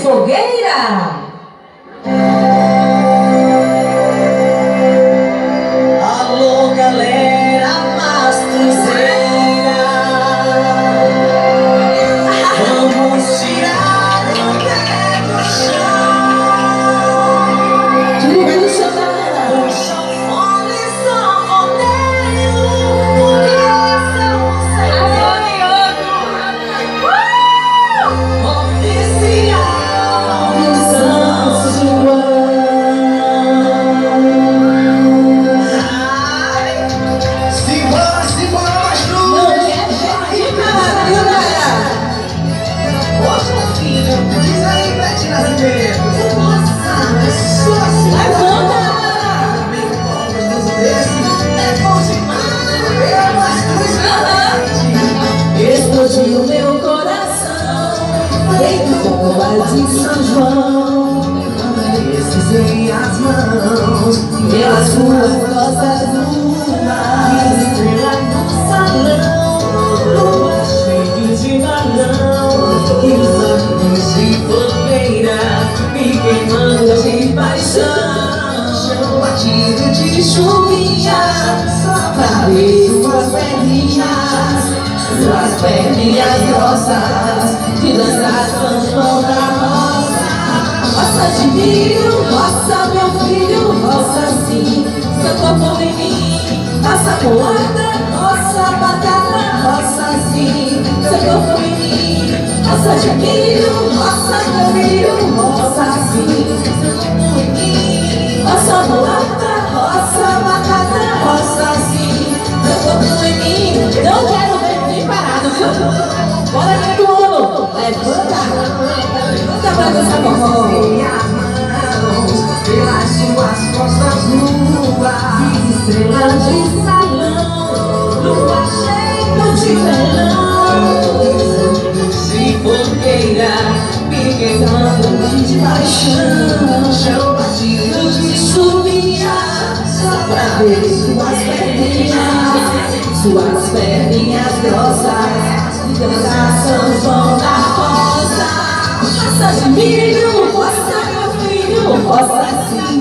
fogueira. Alô, galera mastrozeira, vamos tirar o pé do chão. Tira do chão, galera. O sanfone sanfoneiro, porque são oficial de São João. Simbora, simbora, maestro! Não é nada, viu, galera? Poxa, filho, diz aí, Bete Nascimento. Nossa, é só assim. Levanta, Bem gostoso desse, é bom demais. explodiu meu coração, feito bomba de São João. Esses em as mãos, Pelas ruas rosas nuas, estrela no salão, lua cheia de balão, e os anos de fogueira me queimando de paixão. Chão batido de chuvinha, só pra ver suas perninhas grossas, de dançar sanfão da roça. roça de milho, roça meu filho, roça sim, seu corpo em mim, roça colada, roça batata, roça sim, seu corpo em mim, roça de milho, roça meu filho, roça sim, seu corpo em mim, roça colada, roça batata, roça sim, seu corpo em mim. Não quero ver ninguém parado, viu? Bora ver tudo, levanta pra dançar forró. Pelas suas costas nuas, estrelas de salão, lua cheia de melão, se fogueira me queimando de paixão. Chão batido de chuvinha, só pra ver suas perninhas grossas, de dançar sanfão da roça. Roça de milho, roça meu filho, roça sim,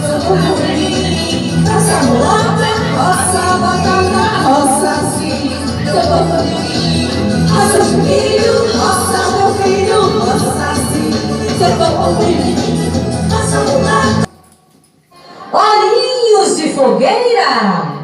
seu corpo em mim, roça mulata, roça batata, roça sim, seu corpo em mim, roça de milho, roça meu filho, roça sim, seu corpo em mim, roça mulata. Olhinhos de fogueira.